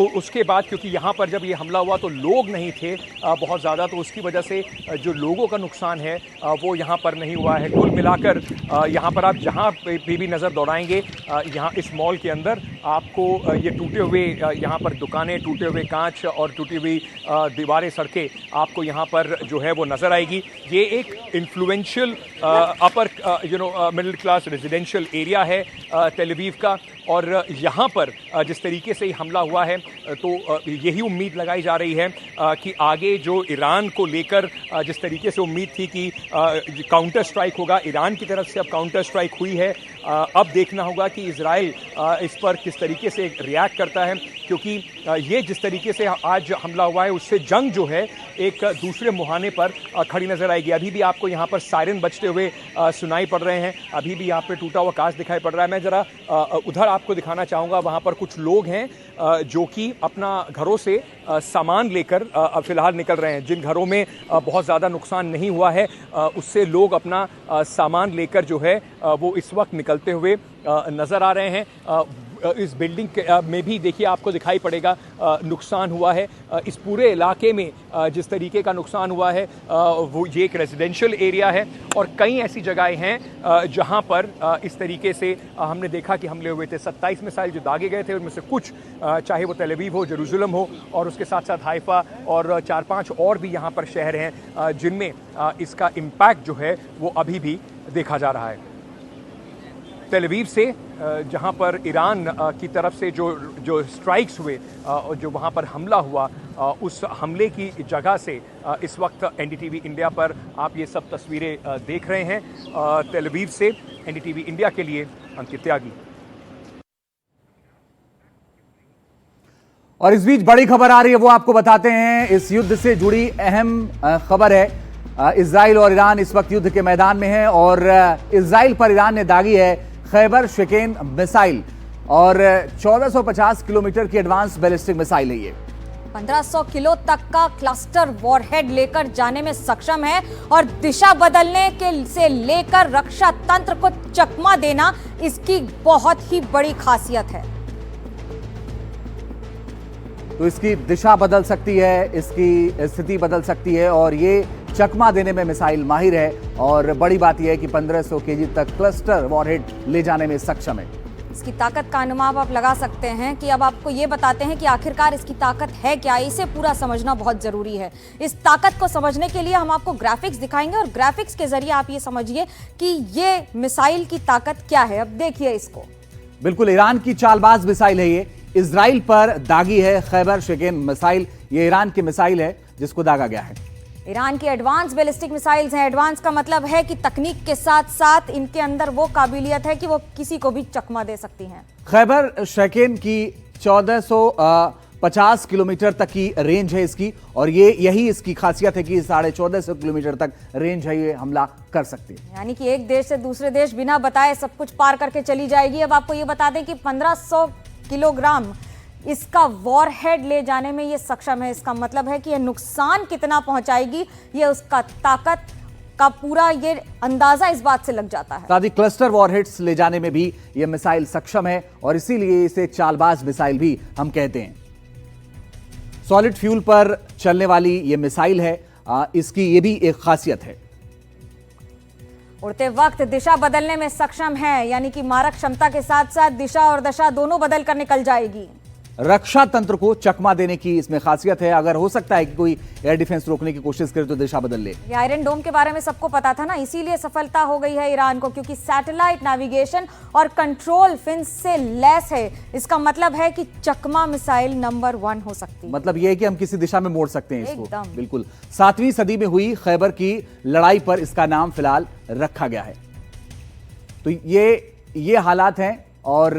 Speaker 8: उसके बाद क्योंकि यहाँ पर जब ये हमला हुआ तो लोग नहीं थे बहुत ज़्यादा, तो उसकी वजह से जो लोगों का नुकसान है वो यहाँ पर नहीं हुआ है। कुल मिलाकर यहाँ पर आप जहाँ पे भी नज़र दौड़ाएंगे यहाँ इस मॉल के अंदर आपको ये टूटे हुए यहाँ पर दुकानें, टूटे हुए कांच और टूटी हुई दीवारें, सड़कें आपको यहाँ पर जो है वो नज़र आएगी। ये एक influential upper middle class residential area है तेल अवीव का। और यहाँ पर जिस तरीके से हमला हुआ है तो यही उम्मीद लगाई जा रही है कि आगे जो ईरान को लेकर जिस तरीके से उम्मीद थी कि काउंटर स्ट्राइक होगा, ईरान की तरफ से अब काउंटर स्ट्राइक हुई है। अब देखना होगा कि इजराइल इस पर किस तरीके से रिएक्ट करता है, क्योंकि ये जिस तरीके से आज हमला हुआ है उससे जंग जो है एक दूसरे मुहाने पर खड़ी नज़र आएगी। अभी भी आपको यहाँ पर सायरन बजते हुए सुनाई पड़ रहे हैं, अभी भी यहाँ पे टूटा हुआ कांच दिखाई पड़ रहा है। मैं ज़रा उधर आपको दिखाना चाहूँगा, वहाँ पर कुछ लोग हैं जो कि अपना घरों से सामान लेकर फ़िलहाल निकल रहे हैं। जिन घरों में बहुत ज़्यादा नुकसान नहीं हुआ है उससे लोग अपना सामान लेकर जो है वो इस वक्त निकलते हुए नज़र आ रहे हैं। इस बिल्डिंग में भी देखिए आपको दिखाई पड़ेगा नुकसान हुआ है। इस पूरे इलाके में जिस तरीके का नुकसान हुआ है वो ये एक रेजिडेंशियल एरिया है और कई ऐसी जगहें हैं जहां पर इस तरीके से हमने देखा कि हमले हुए थे। 27 मिसाइल जो दागे गए थे उनमें से कुछ चाहे वो तेल अवीव हो, जेरूसलम हो और उसके साथ साथ हाइफा और 4-5 और भी यहाँ पर शहर हैं जिनमें इसका इम्पैक्ट जो है वो अभी भी देखा जा रहा है। तेल अवीव से जहां पर ईरान की तरफ से जो स्ट्राइक्स हुए, जो वहां पर हमला हुआ, उस हमले की जगह से इस वक्त एनडीटीवी इंडिया पर आप ये सब तस्वीरें देख रहे हैं। तेल अवीव से एनडीटीवी इंडिया के लिए अंकित त्यागी।
Speaker 2: और इस बीच बड़ी खबर आ रही है, वो आपको बताते हैं। इस युद्ध से जुड़ी अहम खबर है। इजराइल और ईरान इस वक्त युद्ध के मैदान में है और इजराइल पर ईरान ने दागी है खैबर शेकेन मिसाइल और 1450 किलोमीटर की एडवांस बैलिस्टिक मिसाइल है ये।
Speaker 3: 1500 किलो तक का क्लस्टर वॉरहेड लेकर जाने में सक्षम है और दिशा बदलने के से लेकर रक्षा तंत्र को चकमा देना इसकी बहुत ही बड़ी खासियत है।
Speaker 2: तो इसकी दिशा बदल सकती है, इसकी स्थिति बदल सकती है और ये चकमा देने में मिसाइल माहिर है। और बड़ी बात यह है कि 1500 केजी तक क्लस्टर वॉरहेड ले जाने में सक्षम है।
Speaker 3: इसकी ताकत का अनुमान आप लगा सकते हैं कि अब आपको ये बताते हैं कि आखिरकार इसकी ताकत है क्या। इसे पूरा समझना बहुत जरूरी है। इस ताकत को समझने के लिए हम आपको ग्राफिक्स दिखाएंगे और ग्राफिक्स के जरिए आप ये समझिए कि ये मिसाइल की ताकत क्या है। अब देखिए इसको।
Speaker 2: बिल्कुल ईरान की चालबाज मिसाइल है ये। इजराइल पर दागी है खैबर शेकेन मिसाइल। ये ईरान की मिसाइल है जिसको दागा गया है।
Speaker 3: ईरान की एडवांस बैलिस्टिक मिसाइल्स हैं। एडवांस का मतलब है कि तकनीक के साथ साथ इनके अंदर वो काबिलियत है कि वो किसी को भी चकमा दे सकती हैं।
Speaker 2: खैबर शेकेन की 1450 किलोमीटर तक की रेंज है इसकी और ये यही इसकी खासियत है कि 1450 किलोमीटर तक रेंज है, ये हमला कर सकती है।
Speaker 3: यानी कि एक देश से दूसरे देश बिना बताए सब कुछ पार करके चली जाएगी। अब आपको ये बता दें कि 1500 किलोग्राम इसका वॉरहेड ले जाने में ये सक्षम है। इसका मतलब है कि ये नुकसान कितना पहुंचाएगी ये उसका ताकत का पूरा ये अंदाजा इस बात से लग जाता है।
Speaker 2: साथ ही क्लस्टर वॉरहेड्स ले जाने में भी ये मिसाइल सक्षम है और इसीलिए इसे चालबाज मिसाइल भी हम कहते हैं। सॉलिड फ्यूल पर चलने वाली ये मिसाइल है, इसकी ये भी एक खासियत है।
Speaker 3: उड़ते वक्त दिशा बदलने में सक्षम है, यानी कि मारक क्षमता के साथ साथ दिशा और दशा दोनों बदल कर निकल जाएगी।
Speaker 2: रक्षा तंत्र को चकमा देने की इसमें खासियत है। अगर हो सकता है कि कोई एयर डिफेंस रोकने की कोशिश करे तो दिशा बदल ले।
Speaker 3: ये आयरन डोम के बारे में सबको पता था ना, इसीलिए सफलता हो गई है ईरान को, क्योंकि सैटेलाइट नेविगेशन और कंट्रोल फिन्स से लैस है। इसका मतलब है कि चकमा मिसाइल नंबर 1 हो सकती है।
Speaker 2: मतलब यह है कि हम किसी दिशा में मोड़ सकते हैं इसको।
Speaker 3: एकदम।
Speaker 2: बिल्कुल। 7वीं सदी में हुई खैबर की लड़ाई पर इसका नाम फिलहाल रखा गया है। तो ये हालात हैं और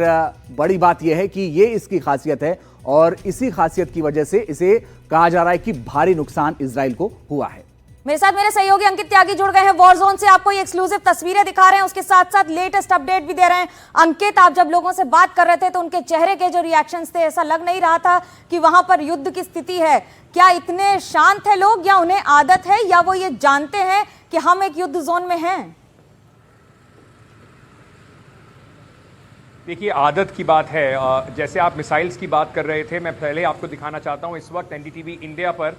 Speaker 2: बड़ी बात यह है कि ये इसकी खासियत है और इसी खासियत की वजह से इसे कहा जा रहा है कि भारी नुकसान इजराइल को हुआ है।
Speaker 3: मेरे साथ मेरे सहयोगी अंकित त्यागी जुड़ गए हैं वॉर जोन से। आपको ये एक्सक्लूसिव तस्वीरें दिखा रहे हैं, उसके साथ साथ लेटेस्ट अपडेट भी दे रहे हैं। अंकित, आप जब लोगों से बात कर रहे थे तो उनके चेहरे के जो रिएक्शंस थे, ऐसा लग नहीं रहा था कि वहां पर युद्ध की स्थिति है। क्या इतने शांत है लोग, या उन्हें आदत है, या वो ये जानते हैं कि हम एक युद्ध जोन में हैं?
Speaker 8: देखिए, आदत की बात है। जैसे आप मिसाइल्स की बात कर रहे थे, मैं पहले आपको दिखाना चाहता हूं इस वक्त एनडीटीवी इंडिया पर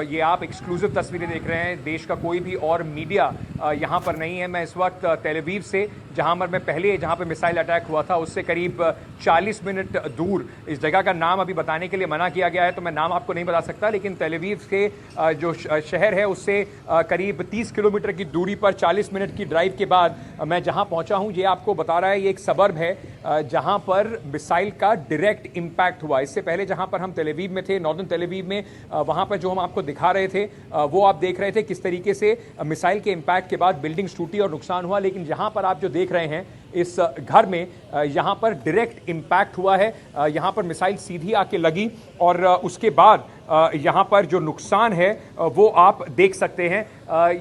Speaker 8: ये आप एक्सक्लूसिव तस्वीरें देख रहे हैं। देश का कोई भी और मीडिया यहाँ पर नहीं है। मैं इस वक्त तेल अवीव से, जहाँ पर मैं पहले जहाँ पर मिसाइल अटैक हुआ था उससे करीब 40 मिनट दूर, इस जगह का नाम अभी बताने के लिए मना किया गया है तो मैं नाम आपको नहीं बता सकता, लेकिन तेल अवीव के जो शहर है उससे करीब 30 किलोमीटर की दूरी पर 40 मिनट की ड्राइव के बाद मैं जहाँ पहुँचा हूँ, ये आपको बता रहा है ये एक सबर्ब है जहाँ पर मिसाइल का डायरेक्ट इम्पैक्ट हुआ। इससे पहले जहाँ पर हम तेल अवीव में थे, नॉर्दर्न तेल अवीव में, वहाँ पर जो हम आपको दिखा रहे थे वो आप देख रहे थे किस तरीके से मिसाइल के इम्पैक्ट के बाद बिल्डिंग्स टूटी और नुकसान हुआ। लेकिन यहाँ पर आप जो देख रहे हैं इस घर में, यहाँ पर डायरेक्ट इम्पैक्ट हुआ है। यहाँ पर मिसाइल सीधी आके लगी और उसके बाद यहाँ पर जो नुकसान है वो आप देख सकते हैं।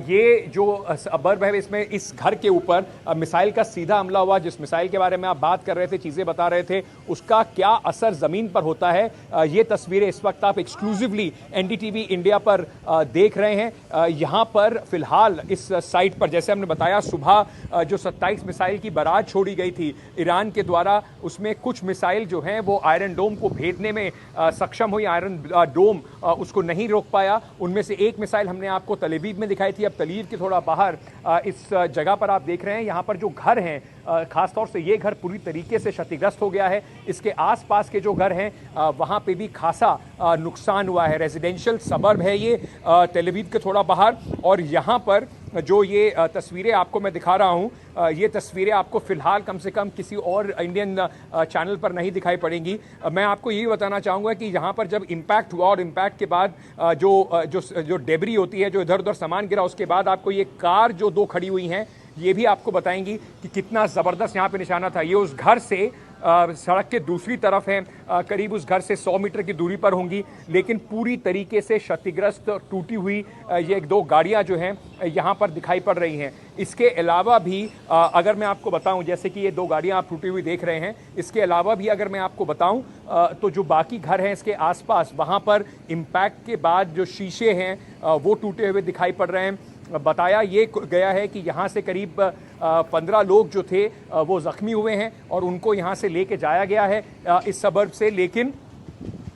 Speaker 8: ये जो सबर्ब है इसमें इस घर के ऊपर मिसाइल का सीधा हमला हुआ। जिस मिसाइल के बारे में आप बात कर रहे थे, चीज़ें बता रहे थे, उसका क्या असर ज़मीन पर होता है, ये तस्वीरें इस वक्त आप एक्सक्लूसिवली एनडीटीवी इंडिया पर देख रहे हैं। यहाँ पर फिलहाल इस साइट पर, जैसे हमने बताया, सुबह जो 27 मिसाइल की बारात छोड़ी गई थी ईरान के द्वारा, उसमें कुछ मिसाइल जो हैं वो आयरन डोम को भेदने में सक्षम हुई। आयरन डोम उसको नहीं रोक पाया। उनमें से एक मिसाइल हमने आपको तेल अवीव में दिखाई थी। अब तेल अवीव के थोड़ा बाहर इस जगह पर आप देख रहे हैं, यहाँ पर जो घर हैं, खासतौर से ये घर पूरी तरीके से क्षतिग्रस्त हो गया है। इसके आसपास के जो घर हैं वहाँ पे भी खासा नुकसान हुआ है। रेजिडेंशियल सबर्ब है ये तेल अवीव के थोड़ा बाहर। और यहाँ पर जो ये तस्वीरें आपको मैं दिखा रहा हूँ, ये तस्वीरें आपको फिलहाल कम से कम किसी और इंडियन चैनल पर नहीं दिखाई पड़ेंगी। मैं आपको यही बताना चाहूँगा कि यहाँ पर जब इम्पैक्ट हुआ और इम्पैक्ट के बाद जो डेबरी होती है, जो इधर उधर सामान गिरा, उसके बाद आपको ये कार जो दो खड़ी हुई हैं ये भी आपको बताएंगी कि कितना ज़बरदस्त यहाँ पे निशाना था। ये उस घर से सड़क के दूसरी तरफ है, करीब उस घर से 100 मीटर की दूरी पर होंगी, लेकिन पूरी तरीके से क्षतिग्रस्त टूटी हुई ये एक दो गाड़ियां जो हैं यहाँ पर दिखाई पड़ रही हैं। इसके अलावा भी अगर मैं आपको बताऊं, जैसे कि ये दो गाड़ियां आप टूटी हुई देख रहे हैं, इसके अलावा भी अगर मैं आपको बताऊं तो जो बाकी घर हैं इसके आसपास, वहाँ पर इम्पैक्ट के बाद जो शीशे हैं वो टूटे हुए दिखाई पड़ रहे हैं। बताया ये गया है कि यहाँ से करीब 15 लोग जो थे वो ज़ख्मी हुए हैं और उनको यहाँ से लेके जाया गया है इस सबर्ब से, लेकिन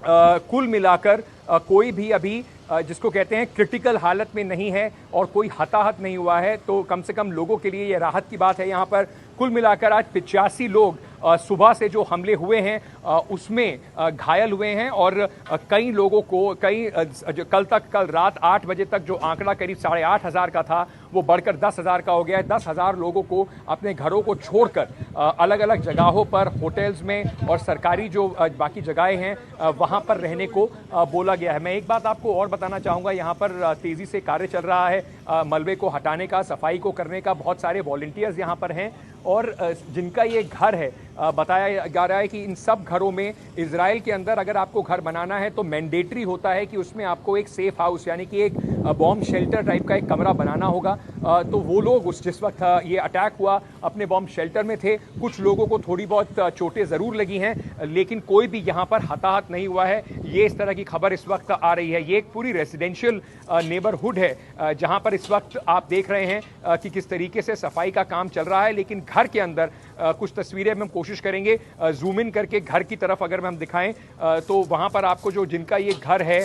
Speaker 8: कुल मिलाकर कोई भी अभी जिसको कहते हैं क्रिटिकल हालत में नहीं है और कोई हताहत नहीं हुआ है। तो कम से कम लोगों के लिए ये राहत की बात है। यहाँ पर कुल मिलाकर आज 85 लोग सुबह से जो हमले हुए हैं उसमें घायल हुए हैं और कई लोगों को कल रात 8 बजे तक जो आंकड़ा करीब 8,500 का था वो बढ़कर 10,000 का हो गया है। 10,000 लोगों को अपने घरों को छोड़कर अलग अलग जगहों पर, होटल्स में और सरकारी जो बाकी जगहें हैं वहाँ पर रहने को बोला गया है। मैं एक बात आपको और बताना चाहूँगा, यहाँ पर तेज़ी से कार्य चल रहा है मलबे को हटाने का, सफाई को करने का। बहुत सारे वॉलंटियर्स यहाँ पर हैं और जिनका ये घर है, बताया जा रहा है कि इन सब घरों में इजराइल के अंदर अगर आपको घर बनाना है तो मैंडेटरी होता है कि उसमें आपको एक सेफ हाउस यानी कि एक बॉम्ब शेल्टर टाइप का एक कमरा बनाना होगा। तो वो लोग जिस वक्त ये अटैक हुआ अपने बॉम्ब शेल्टर में थे। कुछ लोगों को थोड़ी बहुत चोटें ज़रूर लगी हैं, लेकिन कोई भी यहाँ पर हताहत नहीं हुआ है। ये इस तरह की खबर इस वक्त आ रही है। ये एक पूरी रेजिडेंशियल नेबरहुड है जहाँ पर इस वक्त आप देख रहे हैं कि किस तरीके से सफाई का काम चल रहा है। लेकिन घर के अंदर कुछ तस्वीरें हम कोशिश करेंगे जूम इन करके घर की तरफ अगर हम दिखाएं तो वहाँ पर आपको जो जिनका ये घर है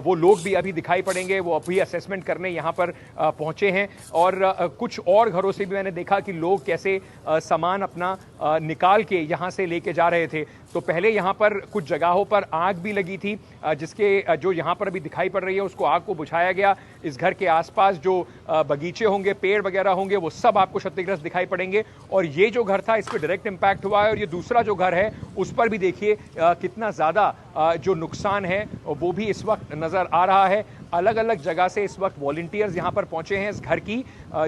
Speaker 8: वो लोग भी अभी दिखाई पड़ेंगे। वो अभी असेसमेंट करने यहाँ पर पहुँचे हैं और कुछ और घरों से भी मैंने देखा कि लोग कैसे सामान अपना निकाल के यहाँ से लेके जा रहे थे। तो पहले यहाँ पर कुछ जगहों पर आग भी लगी थी जिसके जो यहाँ पर अभी दिखाई पड़ रही है उसको आग को बुझाया गया। इस घर के आसपास जो बगीचे होंगे, पेड़ वगैरह होंगे, वो सब आपको क्षतिग्रस्त दिखाई पड़ेंगे। और ये जो घर था इस पर डायरेक्ट इम्पैक्ट हुआ है और ये दूसरा जो घर है उस पर भी देखिए कितना ज़्यादा जो नुकसान है वो भी इस वक्त नज़र आ रहा है। अलग अलग जगह से इस वक्त वॉलंटियर्स यहाँ पर पहुँचे हैं इस घर की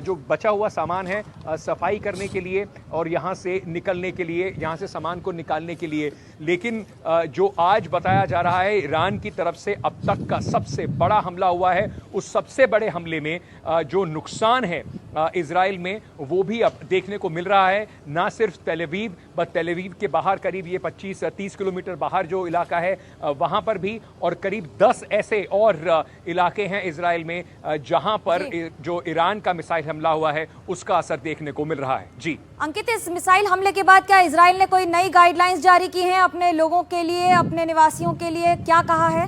Speaker 8: जो बचा हुआ सामान है सफाई करने के लिए और यहाँ से निकलने के लिए, यहाँ से सामान को निकालने के लिए। लेकिन जो आज बताया जा रहा है ईरान की तरफ से अब तक का सबसे बड़ा हमला हुआ है, उस सबसे बड़े हमले में जो नुकसान है इजराइल में वो भी अब देखने को मिल रहा है। ना सिर्फ तेल अवीव बट तेल अवीव के बाहर करीब ये 25-30 किलोमीटर बाहर जो इलाका है वहाँ पर भी, और करीब 10 ऐसे और इलाके हैं इजराइल में जहाँ पर जो ईरान का मिसाइल हमला हुआ है उसका असर देखने को मिल रहा है। जी
Speaker 3: अंकित, इस मिसाइल हमले के बाद क्या इजराइल ने कोई नई गाइडलाइंस जारी की हैं अपने लोगों के लिए, अपने निवासियों के लिए, क्या कहा है?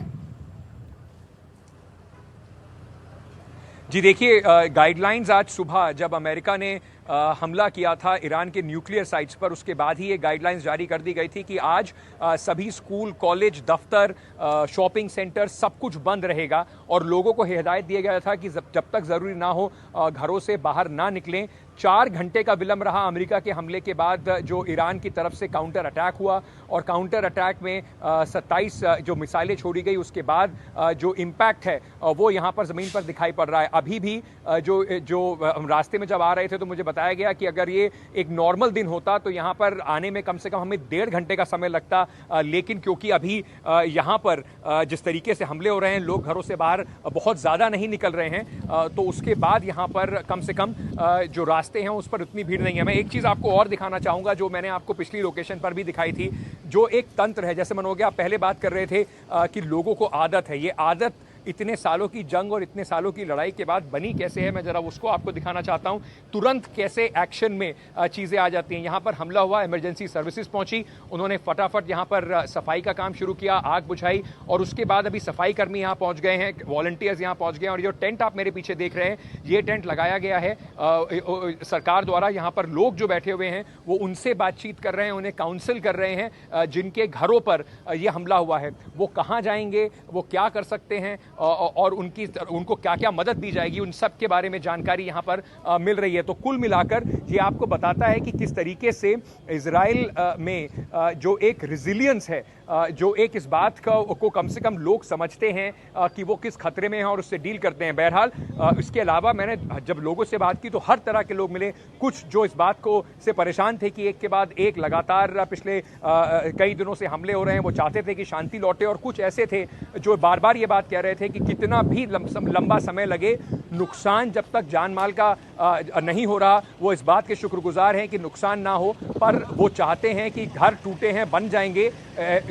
Speaker 8: जी देखिए, गाइडलाइंस आज सुबह जब अमेरिका ने हमला किया था ईरान के न्यूक्लियर साइट्स पर, उसके बाद ही ये गाइडलाइंस जारी कर दी गई थी कि आज सभी स्कूल, कॉलेज, दफ्तर, शॉपिंग सेंटर सब कुछ बंद रहेगा और लोगों को हिदायत दिया गया था कि जब तक ज़रूरी ना हो घरों से बाहर ना निकलें। 4 घंटे का विलंब रहा अमेरिका के हमले के बाद जो ईरान की तरफ से काउंटर अटैक हुआ और काउंटर अटैक में 27 जो मिसाइलें छोड़ी गई उसके बाद जो इम्पैक्ट है वो यहाँ पर ज़मीन पर दिखाई पड़ रहा है। अभी भी जो हम रास्ते में जब आ रहे थे तो मुझे बताया गया कि अगर ये एक नॉर्मल दिन होता तो यहाँ पर आने में कम से कम हमें 1.5 घंटे का समय लगता, लेकिन क्योंकि अभी यहाँ पर जिस तरीके से हमले हो रहे हैं, लोग घरों से बाहर बहुत ज़्यादा नहीं निकल रहे हैं, तो उसके बाद यहाँ पर कम से कम जो रास्ते हैं उस पर उतनी भीड़ नहीं है। मैं एक चीज़ आपको और दिखाना चाहूँगा जो मैंने आपको पिछली लोकेशन पर भी दिखाई थी, जो एक तंत्र है। जैसे मनोज आप पहले बात कर रहे थे कि लोगों को आदत है, ये आदत इतने सालों की जंग और इतने सालों की लड़ाई के बाद बनी कैसे है, मैं जरा उसको आपको दिखाना चाहता हूं। तुरंत कैसे एक्शन में चीज़ें आ जाती हैं। यहाँ पर हमला हुआ, इमरजेंसी सर्विसेज पहुंची, उन्होंने फटाफट यहाँ पर सफाई का काम शुरू किया, आग बुझाई और उसके बाद अभी सफाई कर्मी यहाँ पहुँच गए हैं, वॉलंटियर्स यहाँ पहुँच गए हैं। और जो टेंट आप मेरे पीछे देख रहे हैं, ये टेंट लगाया गया है सरकार द्वारा। यहाँ पर लोग जो बैठे हुए हैं वो उनसे बातचीत कर रहे हैं, उन्हें काउंसिल कर रहे हैं जिनके घरों पर यह हमला हुआ है, वो कहाँ जाएंगे, वो क्या कर सकते हैं और उनको क्या क्या मदद दी जाएगी, उन सब के बारे में जानकारी यहाँ पर मिल रही है। तो कुल मिलाकर ये आपको बताता है कि किस तरीके से इजराइल में जो एक रिजिलियंस है, जो एक इस बात को कम से कम लोग समझते हैं कि वो किस खतरे में है और उससे डील करते हैं। बहरहाल इसके अलावा मैंने जब लोगों से बात की तो हर तरह के लोग मिले। कुछ जो इस बात को से परेशान थे कि एक के बाद एक लगातार पिछले कई दिनों से हमले हो रहे हैं, वो चाहते थे कि शांति लौटे, और कुछ ऐसे थे जो बार बार ये बात कह रहे थे कि कितना भी लंबा समय लगे, नुकसान जब तक जान माल का नहीं हो रहा, वो इस बात के शुक्रगुजार हैं कि नुकसान ना हो, पर वो चाहते हैं कि घर टूटे हैं बन जाएंगे,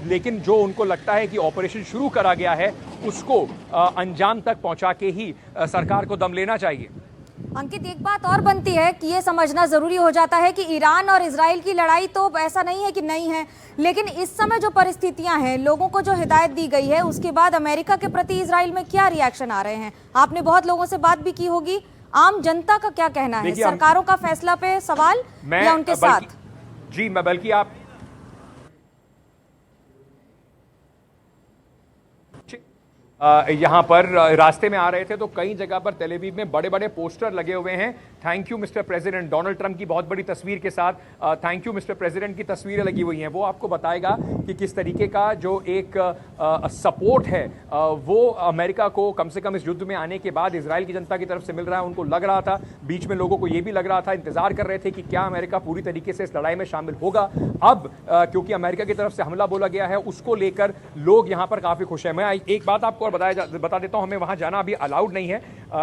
Speaker 8: लेकिन जो उनको लगता है कि ऑपरेशन शुरू करा गया है उसको अंजाम तक पहुंचा के ही सरकार को दम लेना चाहिए।
Speaker 3: अंकित, एक बात और बनती है कि ये समझना जरूरी हो जाता है कि ईरान और इजराइल की लड़ाई तो ऐसा नहीं है कि नहीं है, लेकिन इस समय जो परिस्थितियां हैं, लोगों को जो हिदायत दी गई है, उसके बाद अमेरिका के प्रति इजराइल में क्या रिएक्शन आ रहे हैं? आपने बहुत लोगों से बात भी की होगी, आम जनता का क्या कहना है? सरकारों का फैसला पे सवाल या उनके साथ?
Speaker 8: जी, मैं बल्कि आप यहाँ पर रास्ते में आ रहे थे तो कई जगह पर तेल अवीव में बड़े बड़े पोस्टर लगे हुए हैं, thank you mister president, Donald Trump की बहुत बड़ी तस्वीर के साथ थैंक यू मिस्टर प्रेसिडेंट की तस्वीरें लगी हुई हैं। वो आपको बताएगा कि किस तरीके का जो एक सपोर्ट है वो अमेरिका को कम से कम इस युद्ध में आने के बाद इजराइल की जनता की तरफ से मिल रहा है। उनको लग रहा था, बीच में लोगों को ये भी लग रहा था, इंतजार कर रहे थे कि क्या अमेरिका पूरी तरीके से इस लड़ाई में शामिल होगा। अब क्योंकि अमेरिका की तरफ से हमला बोला गया है, उसको लेकर लोग यहाँ पर काफी खुश हैं। मैं एक बात आपको और बता देता हूं, हमें वहां जाना अभी अलाउड नहीं है।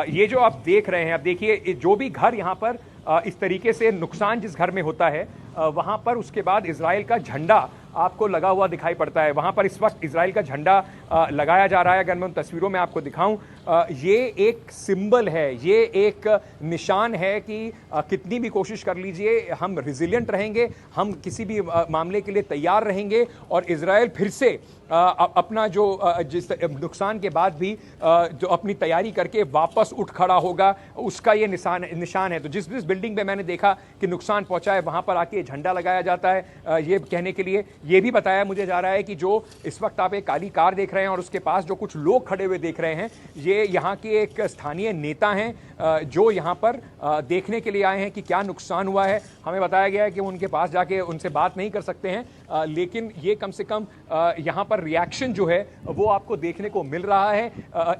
Speaker 8: ये जो आप देख रहे हैं, अब देखिए जो भी घर यहां पर इस तरीके से नुकसान जिस घर में होता है वहां पर उसके बाद इजराइल का झंडा आपको लगा हुआ दिखाई पड़ता है। वहां पर इस वक्त इजराइल का झंडा लगाया जा रहा है। अगर मैं उन तस्वीरों में आपको दिखाऊं, ये एक सिंबल है, ये एक निशान है कि कितनी भी कोशिश कर लीजिए, हम रिजिलियंट रहेंगे, हम किसी भी मामले के लिए तैयार रहेंगे और इजराइल फिर से अपना जो जिस नुकसान के बाद भी जो अपनी तैयारी करके वापस उठ खड़ा होगा, उसका ये निशान है। तो जिस बिल्डिंग में मैंने देखा कि नुकसान पहुंचा है, वहां पर आके झंडा लगाया जाता है ये कहने के लिए। ये भी बताया मुझे जा रहा है कि जो इस वक्त आप एक काली कार देख रहे हैं और उसके पास जो कुछ लोग खड़े हुए देख रहे हैं, ये यहाँ के एक स्थानीय नेता हैं जो यहाँ पर देखने के लिए आए हैं कि क्या नुकसान हुआ है। हमें बताया गया है कि उनके पास जाके उनसे बात नहीं कर सकते हैं, लेकिन ये कम से कम यहाँ पर रिएक्शन जो है वो आपको देखने को मिल रहा है।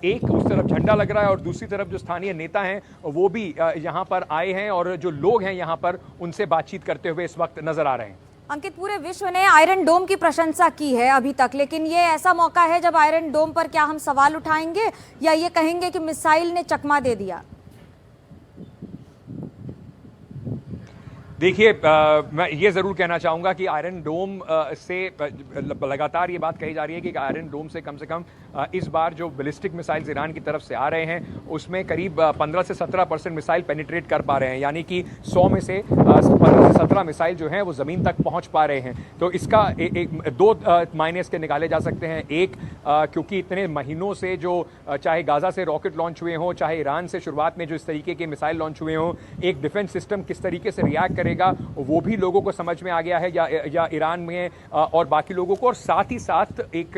Speaker 8: एक उस तरफ झंडा लग रहा है और दूसरी तरफ जो स्थानीय नेता हैं वो भी यहाँ पर आए हैं और जो लोग हैं यहाँ पर उनसे बातचीत करते हुए इस वक्त नजर आ रहे हैं।
Speaker 3: अंकित, पूरे विश्व ने आयरन डोम की प्रशंसा की है अभी तक, लेकिन ये ऐसा मौका है जब आयरन डोम पर क्या हम सवाल उठाएंगे या ये कहेंगे कि मिसाइल ने चकमा दे दिया?
Speaker 8: देखिए, मैं ये ज़रूर कहना चाहूँगा कि आयरन डोम से लगातार ये बात कही जा रही है कि आयरन डोम से कम इस बार जो बैलिस्टिक मिसाइल्स ईरान की तरफ से आ रहे हैं उसमें करीब 15 से 17% मिसाइल पेनिट्रेट कर पा रहे हैं, यानी कि 100 में से 15 से 17 मिसाइल जो हैं वो ज़मीन तक पहुँच पा रहे हैं। तो इसका दो मायने इसके निकाले जा सकते हैं। एक, क्योंकि इतने महीनों से जो चाहे गाज़ा से रॉकेट लॉन्च हुए हों, चाहे ईरान से शुरुआत में जो इस तरीके के मिसाइल लॉन्च हुए हों, एक डिफेंस सिस्टम किस तरीके से रिएक्ट करेगा वो भी लोगों को समझ में आ गया है, या ईरान में और बाकी लोगों को। और साथ ही साथ एक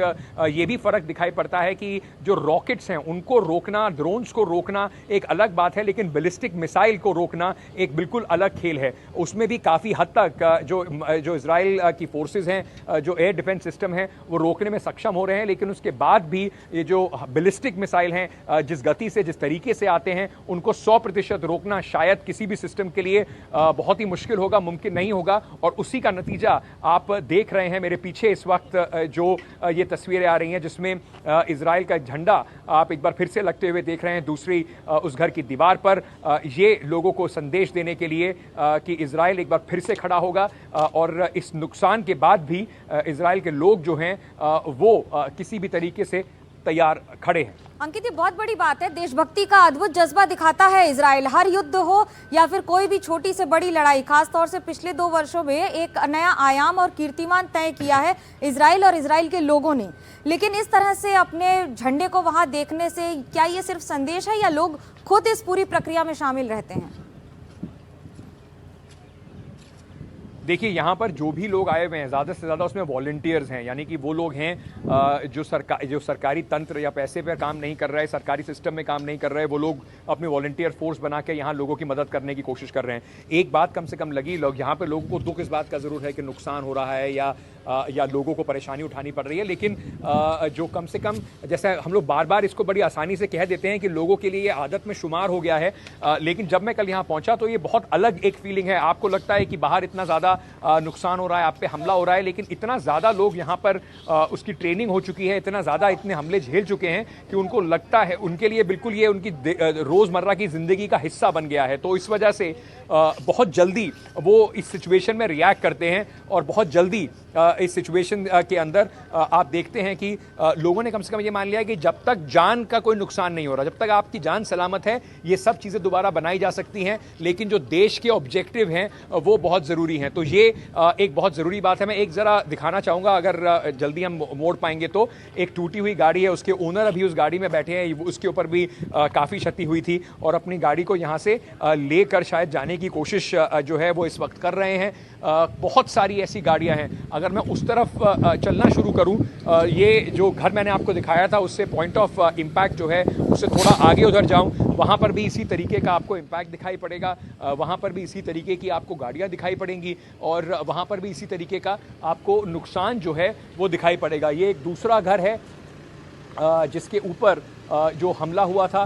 Speaker 8: ये भी फर्क दिखाई पड़ता है कि जो रॉकेट्स हैं उनको रोकना, ड्रोन्स को रोकना एक अलग बात है, लेकिन बैलिस्टिक मिसाइल को रोकना एक बिल्कुल अलग खेल है। उसमें भी काफ़ी हद तक जो इजराइल की फोर्सेस हैं, जो एयर डिफेंस सिस्टम है, वो रोकने में सक्षम हो रहे हैं, लेकिन उसके बाद भी ये जो बैलिस्टिक मिसाइल हैं जिस गति से, जिस तरीके से आते हैं, उनको 100% रोकना शायद किसी भी सिस्टम के लिए बहुत ही मुश्किल होगा, मुमकिन नहीं होगा। और उसी का नतीजा आप देख रहे हैं मेरे पीछे इस वक्त जो ये तस्वीरें आ रही हैं, जिसमें इजराइल का झंडा आप एक बार फिर से लगते हुए देख रहे हैं दूसरी उस घर की दीवार पर। ये लोगों को संदेश देने के लिए कि इजराइल एक बार फिर से खड़ा होगा और इस नुकसान के बाद भी इजराइल के लोग जो हैं वो किसी भी तरीके से तैयार खड़े हैं।
Speaker 3: अंकित, ये बहुत बड़ी बात है, देशभक्ति का अद्भुत जज्बा दिखाता है इजराइल। हर युद्ध हो या फिर कोई भी छोटी से बड़ी लड़ाई, खास तौर से पिछले 2 वर्षों में एक नया आयाम और कीर्तिमान तय किया है इजराइल और इजराइल के लोगों ने। लेकिन इस तरह से अपने झंडे को वहां देखने से क्या ये सिर्फ संदेश है या लोग खुद इस पूरी प्रक्रिया में शामिल रहते हैं?
Speaker 8: देखिए यहाँ पर जो भी लोग आए हुए हैं ज़्यादा से ज़्यादा उसमें वॉलंटियर्स हैं, यानी कि वो लोग हैं जो सरकारी तंत्र या पैसे पर काम नहीं कर रहे, सरकारी सिस्टम में काम नहीं कर रहे, वो लोग अपनी वॉलंटियर फोर्स बना के यहाँ लोगों की मदद करने की कोशिश कर रहे हैं। एक बात कम से कम लगी, लोग यहाँ पे लोगों को दुख इस बात का ज़रूर है कि नुकसान हो रहा है या लोगों को परेशानी उठानी पड़ रही है, लेकिन जो कम से कम जैसे हम लोग बार बार इसको बड़ी आसानी से कह देते हैं कि लोगों के लिए ये आदत में शुमार हो गया है, लेकिन जब मैं कल यहाँ पहुँचा तो ये बहुत अलग एक फीलिंग है। आपको लगता है कि बाहर इतना ज़्यादा नुकसान हो रहा है, आप पे हमला हो रहा है, लेकिन इतना ज़्यादा लोग यहाँ पर उसकी ट्रेनिंग हो चुकी है, इतना ज़्यादा इतने हमले झेल चुके हैं कि उनको लगता है उनके लिए बिल्कुल ये उनकी रोज़मर्रा की ज़िंदगी का हिस्सा बन गया है। तो इस वजह से बहुत जल्दी वो इस सिचुएशन में रिएक्ट करते हैं और बहुत जल्दी इस सिचुएशन के अंदर आप देखते हैं कि लोगों ने कम से कम ये मान लिया है कि जब तक जान का कोई नुकसान नहीं हो रहा, जब तक आपकी जान सलामत है, ये सब चीज़ें दोबारा बनाई जा सकती हैं, लेकिन जो देश के ऑब्जेक्टिव हैं वो बहुत ज़रूरी हैं। तो ये एक बहुत ज़रूरी बात है। मैं एक ज़रा दिखाना चाहूँगा, अगर जल्दी हम मोड़ पाएंगे तो। एक टूटी हुई गाड़ी है, उसके ओनर अभी उस गाड़ी में बैठे हैं, उसके ऊपर भी काफ़ी क्षति हुई थी और अपनी गाड़ी को यहाँ से लेकर शायद जाने की कोशिश जो है वो इस वक्त कर रहे हैं। बहुत सारी ऐसी गाड़ियां हैं। अगर मैं उस तरफ चलना शुरू करूं, ये जो घर मैंने आपको दिखाया था उससे पॉइंट ऑफ इम्पैक्ट जो है उससे थोड़ा आगे उधर जाऊं, वहां पर भी इसी तरीके का आपको इम्पैक्ट दिखाई पड़ेगा, वहां पर भी इसी तरीके की आपको गाड़ियां दिखाई पड़ेंगी और वहां पर भी इसी तरीके का आपको नुकसान जो है वो दिखाई पड़ेगा। ये एक दूसरा घर है जिसके ऊपर जो हमला हुआ था,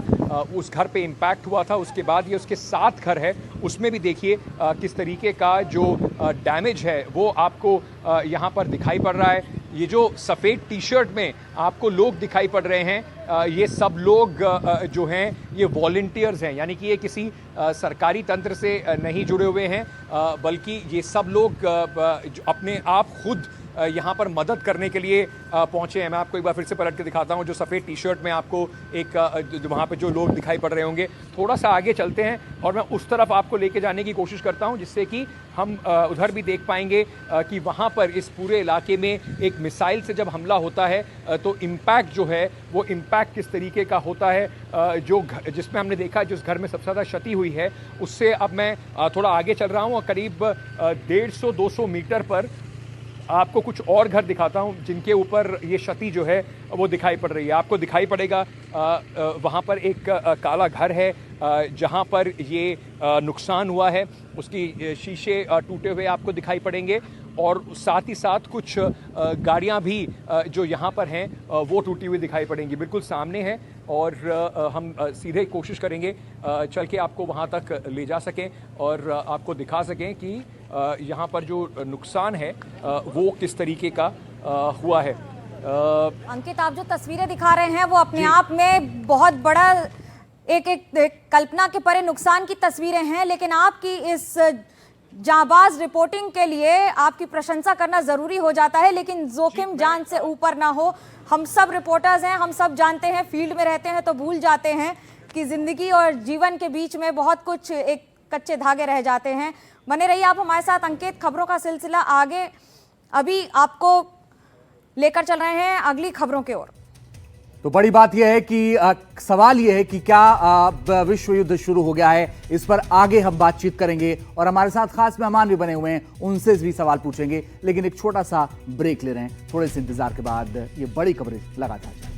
Speaker 8: उस घर पे इम्पैक्ट हुआ था। उसके बाद ये उसके 7 घर है, उसमें भी देखिए किस तरीके का जो डैमेज है वो आपको यहाँ पर दिखाई पड़ रहा है। ये जो सफ़ेद टी शर्ट में आपको लोग दिखाई पड़ रहे हैं, ये सब लोग जो हैं ये वॉलंटियर्स हैं, यानी कि ये किसी सरकारी तंत्र से नहीं जुड़े हुए हैं, बल्कि ये सब लोग अपने आप खुद यहाँ पर मदद करने के लिए पहुँचे हैं। मैं आपको एक बार फिर से पलट के दिखाता हूँ। जो सफ़ेद टी शर्ट में आपको एक वहाँ पे जो लोग दिखाई पड़ रहे होंगे, थोड़ा सा आगे चलते हैं और मैं उस तरफ आपको लेके जाने की कोशिश करता हूँ, जिससे कि हम उधर भी देख पाएंगे कि वहाँ पर इस पूरे इलाके में एक मिसाइल से जब हमला होता है तो इम्पैक्ट जो है वो इम्पैक्ट किस तरीके का होता है। जो जिसमें हमने देखा जिस घर में सबसे ज़्यादा क्षति हुई है, उससे अब मैं थोड़ा आगे चल रहा हूँ और करीब 150-200 मीटर पर आपको कुछ और घर दिखाता हूं जिनके ऊपर ये क्षति जो है वो दिखाई पड़ रही है। आपको दिखाई पड़ेगा वहाँ पर एक काला घर है जहाँ पर ये नुकसान हुआ है, उसकी शीशे टूटे हुए आपको दिखाई पड़ेंगे और साथ ही साथ कुछ गाड़ियाँ भी जो यहाँ पर हैं वो टूटी हुई दिखाई पड़ेंगी, बिल्कुल सामने है। और हम सीधे कोशिश करेंगे चल के आपको वहाँ तक ले जा सकें और आपको दिखा सकें कि यहाँ पर जो नुकसान है वो किस तरीके का हुआ है।
Speaker 3: अंकित, आप जो तस्वीरें दिखा रहे हैं वो अपने आप में बहुत बड़ा एक कल्पना के परे नुकसान की तस्वीरें हैं, लेकिन आपकी इस जाबाज रिपोर्टिंग के लिए आपकी प्रशंसा करना जरूरी हो जाता है, लेकिन जोखिम जान से ऊपर ना हो। हम सब रिपोर्टर्स हैं, हम सब जानते हैं, फील्ड में रहते हैं तो भूल जाते हैं कि जिंदगी और जीवन के बीच में बहुत कुछ एक कच्चे धागे रह जाते हैं। बने रहिए आप हमारे साथ। अंकित, खबरों का सिलसिला आगे अभी आपको लेकर चल रहे हैं अगली खबरों की ओर।
Speaker 2: तो बड़ी बात यह है कि सवाल यह है कि क्या विश्व युद्ध शुरू हो गया है, इस पर आगे हम बातचीत करेंगे और हमारे साथ खास मेहमान भी बने हुए हैं, उनसे भी सवाल पूछेंगे। लेकिन एक छोटा सा ब्रेक ले रहे हैं, थोड़े से इंतजार के बाद ये बड़ी कवरेज लगातार